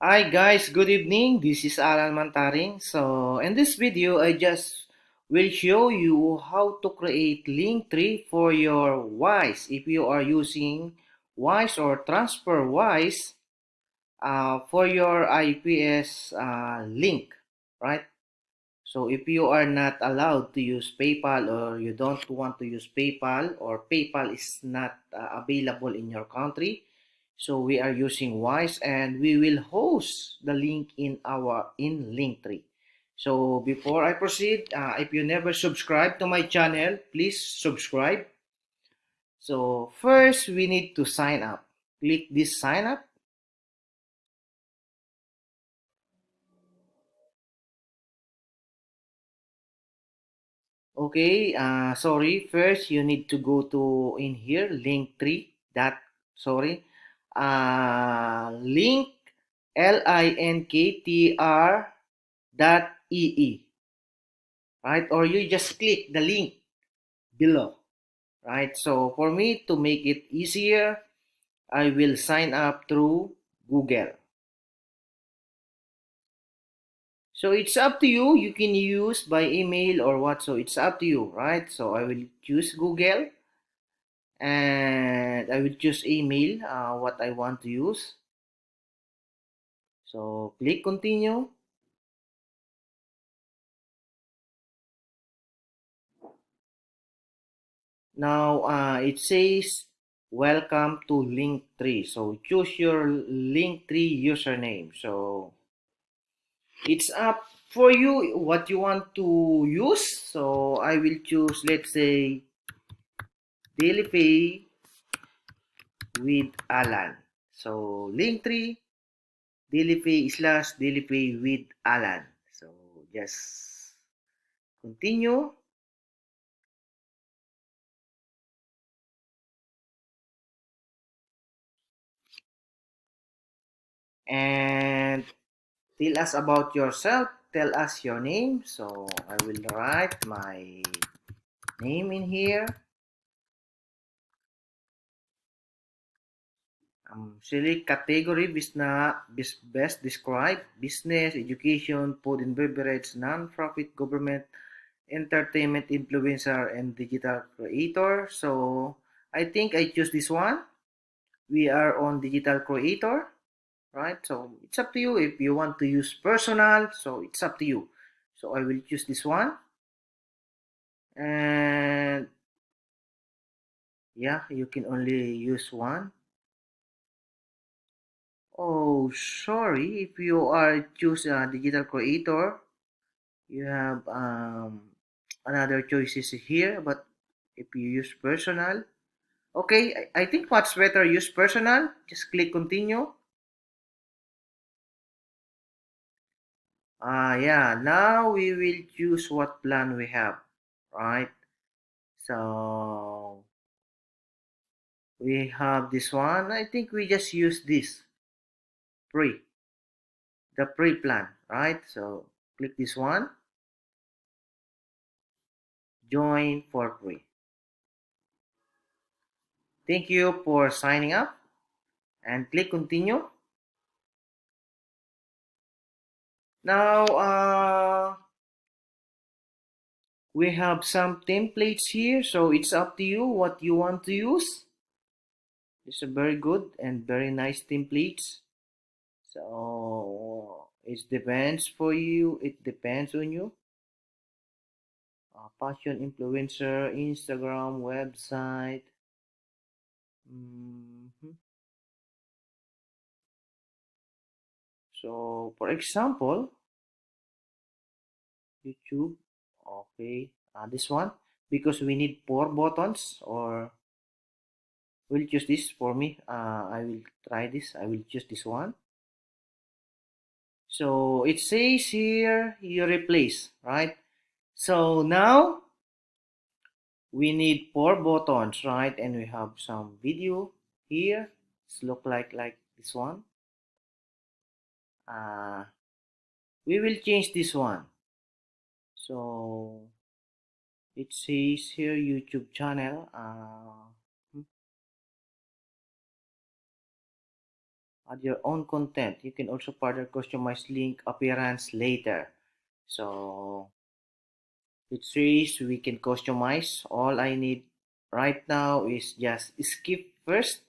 Hi guys, good evening. This is Alan Mantaring. So in this video, I just will show you how to create Linktree for your Wise. If you are using Wise or TransferWise for your IPS link, right? So if you are not allowed to use PayPal or you don't want to use PayPal or PayPal is not available in your country, so we are using Wise and we will host the link in Linktree. So before I proceed, if you never subscribe to my channel, please subscribe. So first we need to sign up. Click this sign up. Okay, sorry. First, you need to go to in here, Linktree. Sorry, link linktr .ee, right? Or you just click the link below, right? So for me to make it easier, I will sign up through Google. So it's up to you. You can use by email or what. So it's up to you, right? So I will choose Google and I will choose email what I want to use. So click continue. Now it says welcome to Linktree. So choose your Linktree username. So it's up for you what you want to use. So I will choose, let's say, Daily Pay with Alan. So Linktree Daily Pay / Daily Pay with Alan. So just continue. And tell us about yourself. Tell us your name. So I will write my name in here. Select category best describe business, education, food and beverage, non-profit, government, entertainment, influencer, and digital creator. So I think I choose this one. We are on digital creator, right? So it's up to you if you want to use personal. So it's up to you. So I will choose this one. And yeah, you can only use one. Oh, sorry, if you are choose a digital creator, you have another choices here. But if you use personal, okay, I think what's better use personal. Just click continue. Yeah, now we will choose what plan we have, right? So we have this one. I think we just use this free, the free plan, right? So click this one, join for free. Thank you for signing up and click continue. Now we have some templates here, so it's up to you what you want to use. It's a very good and very nice templates. So it depends for you. It depends on you. Passion influencer, Instagram, website. Mhm. So for example, YouTube. Okay, this one because we need 4 buttons or we'll choose this for me. I will try this. I will choose this one. So it says here you replace, right? So now we need 4 buttons, right? And we have some video here. It's look like this one. Uh, we will change this one. So it says here YouTube channel. add your own content. You can also further customize link appearance later. So with series we can customize. All I need right now is just skip first.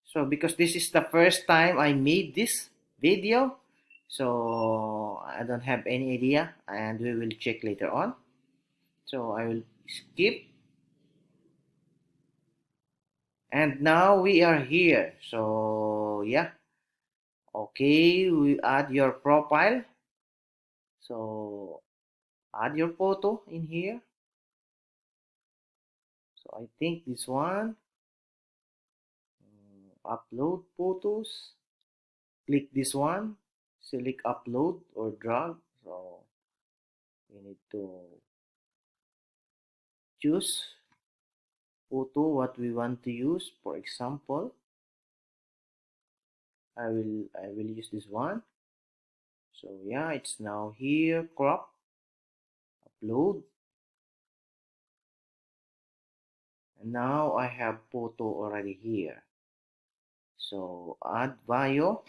So because this is the first time I made this video, so I don't have any idea and we will check later on. So I will skip, and now we are here. So yeah, okay, we add your profile. So add your photo in here. So I think this one, upload photos. Click this one, select upload or drag. So we need to choose photo what we want to use. For example, I will use this one. So yeah, it's now here. Crop, upload, and now I have photo already here. So add bio.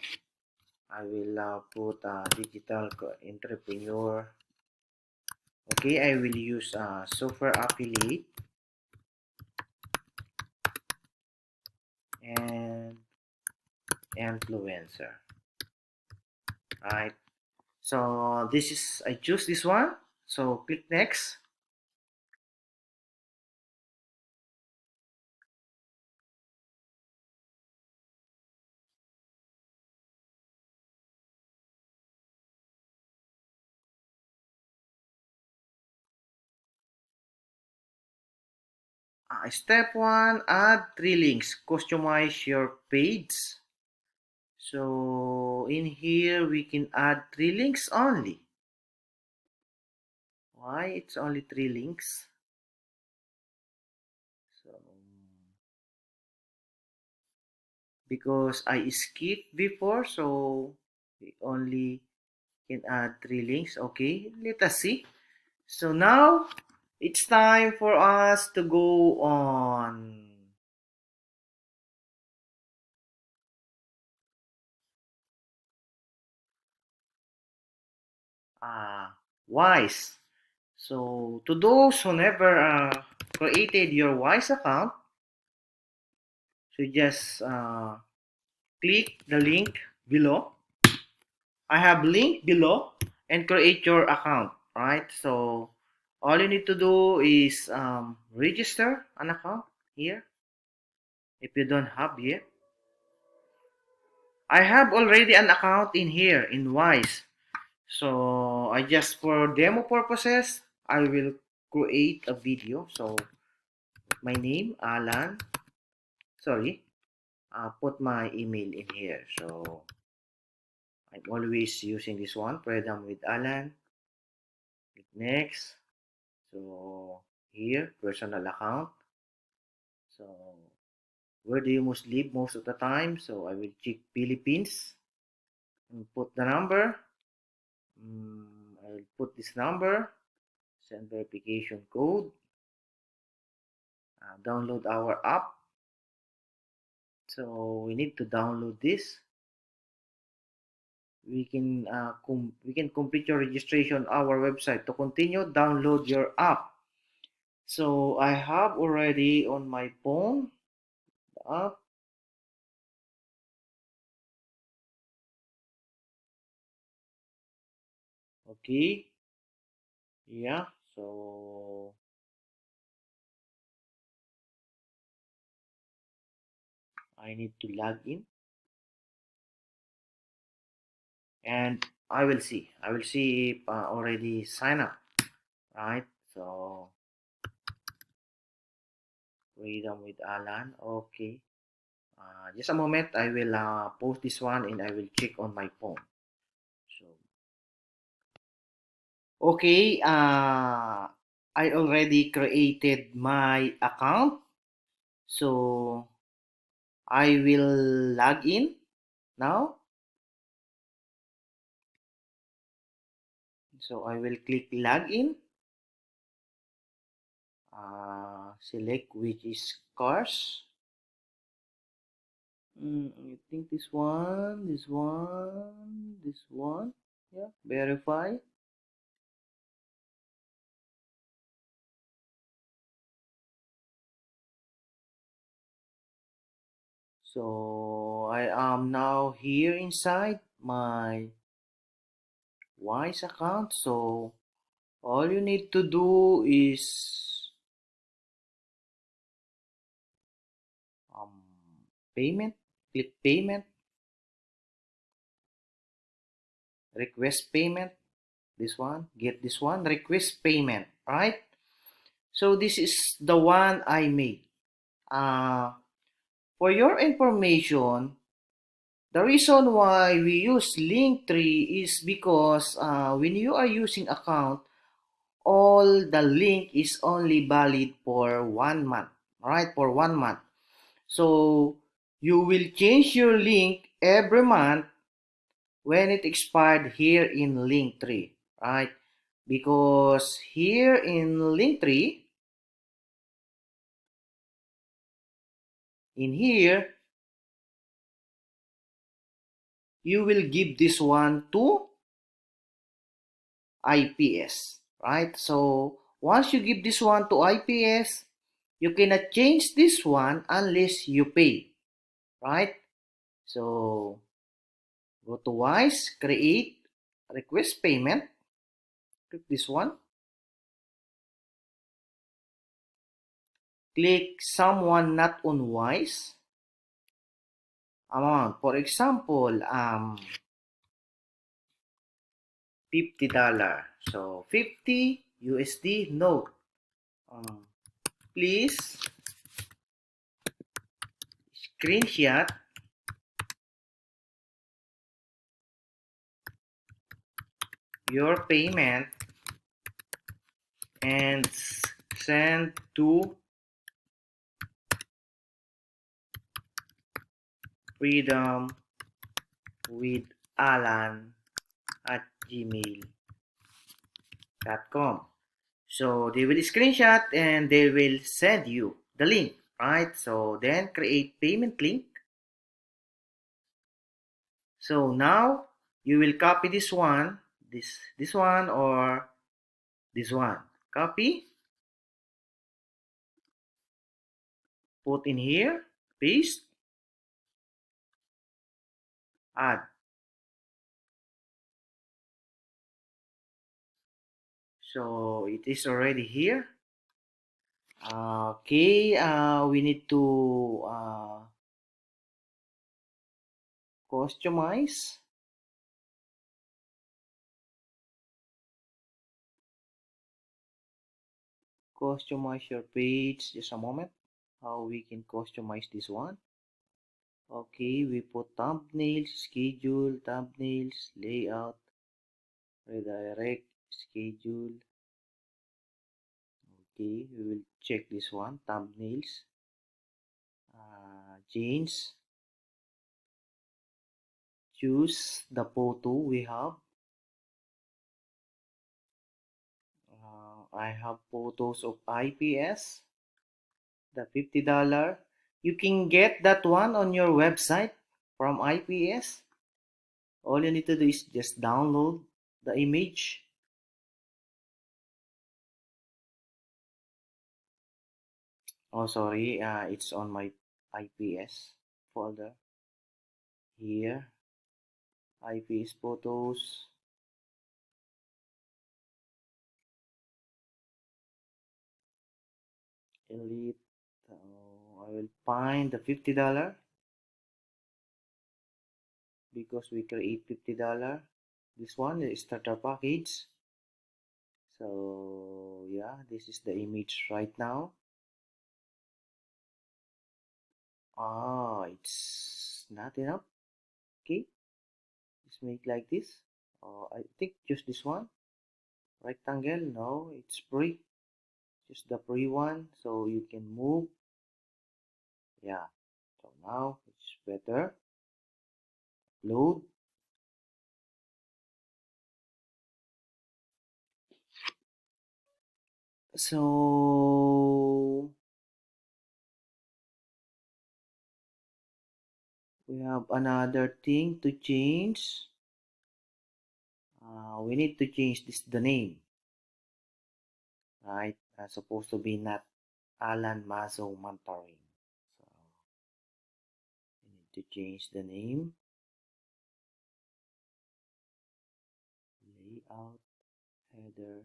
I will put digital entrepreneur. Okay, I will use software affiliate and influencer. Right. So this is, I choose this one. So click next. Step 1, add 3 links. Customize your page. So in here we can add 3 links only. Why it's only 3 links? So because I skipped before, so we only can add 3 links. Okay, let us see. So now it's time for us to go on Wise. So to those who never created your Wise account, so just click the link below. I have link below and create your account, right? So all you need to do is register an account here if you don't have yet. I have already an account in here in Wise. So I just, for demo purposes, I will create a video. So my name, Alan. Sorry, put my email in here. So I'm always using this one, Freedom with Alan. Click next. So here, personal account. So where do you most live most of the time? So I will check Philippines and put the number. I will put this number. Send verification code. Download our app. So we need to download this. We can complete your registration on our website. To continue, download your app. So I have already on my phone the app. Okay, yeah. So I need to log in, and I will see if already sign up, right? So Freedom with Alan. Okay. Just a moment. I will post this one and I will check on my phone. So okay. I already created my account. So I will log in now. So I will click login. Select which is course. I think this one, this one, this one. Yeah, verify. So I am now here inside my Wise account. So all you need to do is um, payment. Click payment, request payment. This one, get this one, request payment. Right. So this is the one I made. Uh, for your information, the reason why we use Linktree is because when you are using account, all the link is only valid for 1 month. Alright, for 1 month. So you will change your link every month when it expired here in Linktree. Right? Because here in Linktree, in here, you will give this one to IPS, right? So once you give this one to IPS, you cannot change this one unless you pay, right? So go to Wise, create, request payment, click this one, click someone not on Wise amount. For example, $50. So 50 USD note. Please screenshot your payment and send to freedom with Alan at gmail.com. So they will screenshot and they will send you the link, right? So then create payment link. So now you will copy this one, this one or this one. Copy, put in here, paste, add. So it is already here. Okay, we need to customize your page. Just a moment. How we can customize this one? Okay, we put thumbnails, schedule, thumbnails, layout, redirect, schedule. Okay, we will check this one, thumbnails, change, choose the photo we have. I have photos of IPS, the $50. You can get that one on your website from IPS. All you need to do is just download the image. Oh, sorry, it's on my IPS folder here. IPS photos. Elite. I will find the $50 because we create $50. This one is starter package. So yeah, this is the image right now. It's not enough. Okay, let's make like this. I think just this one. Rectangle. No, it's free. Just the free one, so you can move. Yeah. So now it's better. Load. So We have another thing to change. We need to change the name, right? Supposed to be not Alan Mazo Mantaring. So we need to change the name. Layout, header.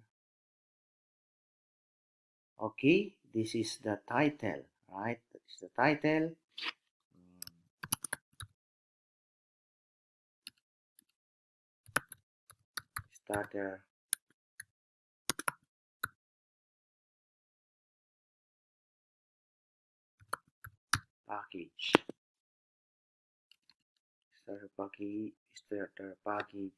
Okay, this is the title, right? That is the title. Starter package. Starter package.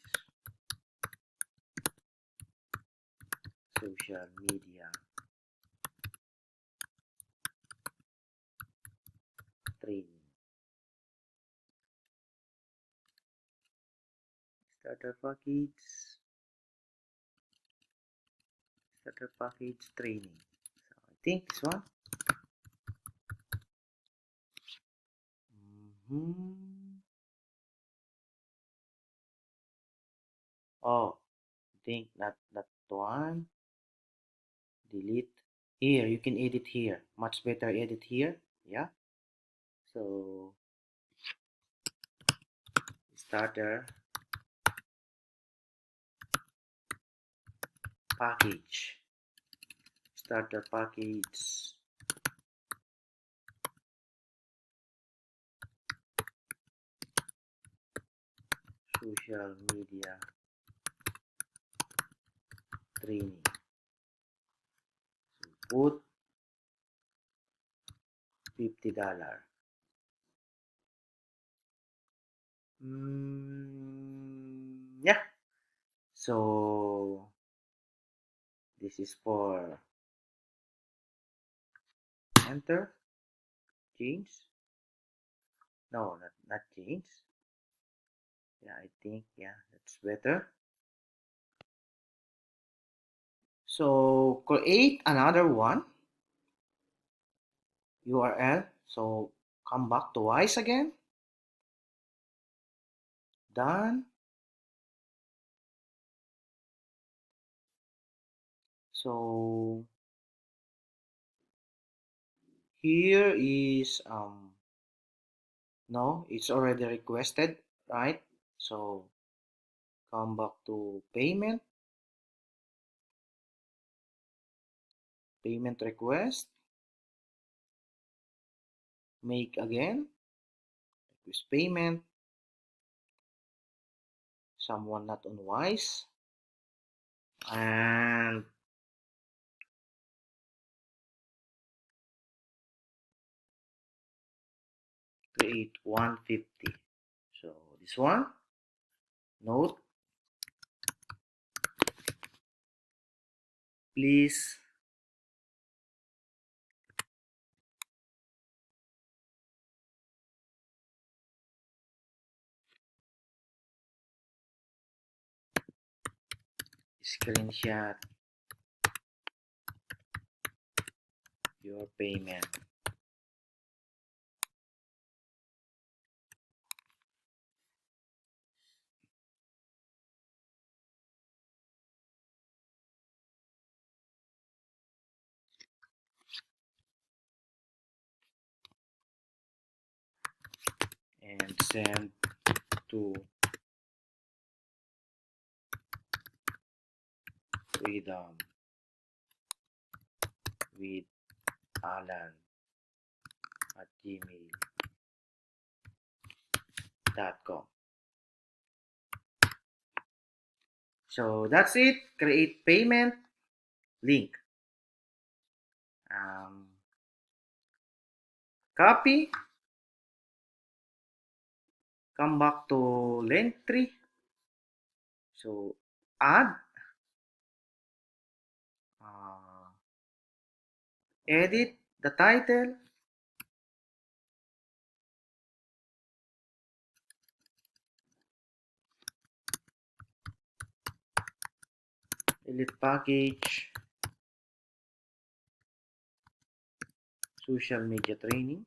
Social media training. Starter package training. So I think this one. Oh, I think that one. Delete. Here, you can edit here. Much better edit here. Yeah. So starter package. Starter package. Social media training. So put $50. Yeah. So this is for enter. Change. No, not change. Yeah, I think that's better. So create another one URL. So come back to Wise again. Done. So here is no, it's already requested, right? So come back to payment request, make again, request payment, someone not on Wise, and create 150. So this one, note, please screenshot your payment. And send to freedom with Alan at gmail.com. So that's it. Create payment link. Copy. Come back to Linktree. So add. Edit the title. Delete package. Social media training.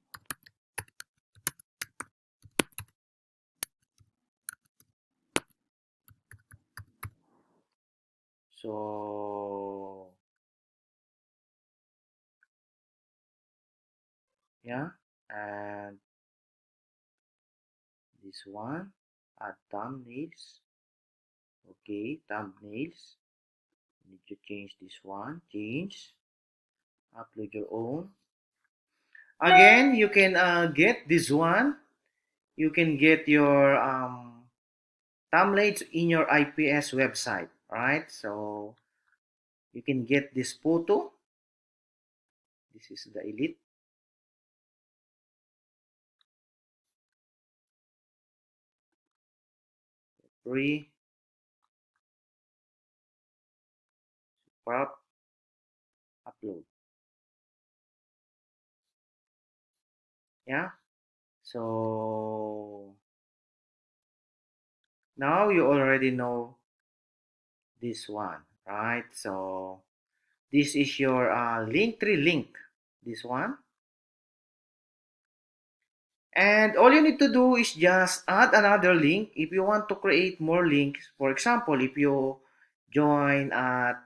So yeah, and this one, add thumbnails. Okay, thumbnails. Need to change this one. Change. Upload your own. Again, you can get this one. You can get your thumbnails in your IPS website, right? So you can get this photo. This is the Elite. Free. Prop. Upload. Yeah. So now you already know this one, right? So this is your Linktree link. This one. And all you need to do is just add another link if you want to create more links. For example, if you join at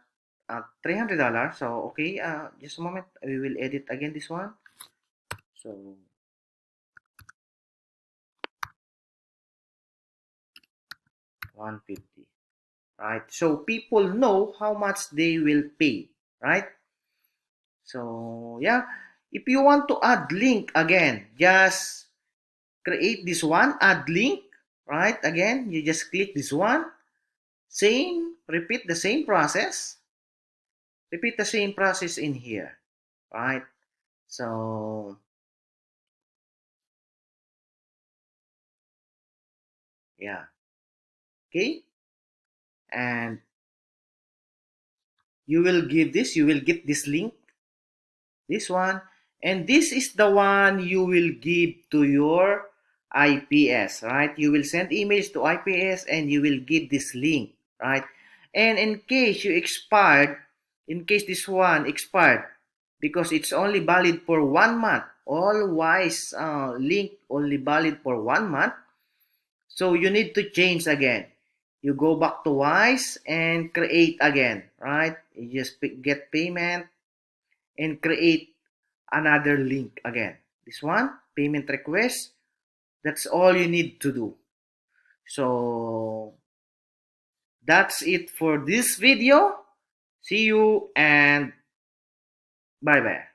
$300, so okay, just a moment, we will edit again this one. So 150, right? So people know how much they will pay, right? So yeah, if you want to add link again, just create this one, add link, right? Again, you just click this one. Same, repeat the same process. Repeat the same process in here, right? So, yeah, okay. And you will get this link, this one, and this is the one you will give to your IPS, right? You will send emails to IPS and you will give this link, right? And in case you expired, in case this one expired, because it's only valid for 1 month, all WISE link only valid for 1 month, so you need to change again. You go back to WISE and create again, right? You just get payment and create another link again. This one, payment request. That's all you need to do. So that's it for this video. See you and bye bye.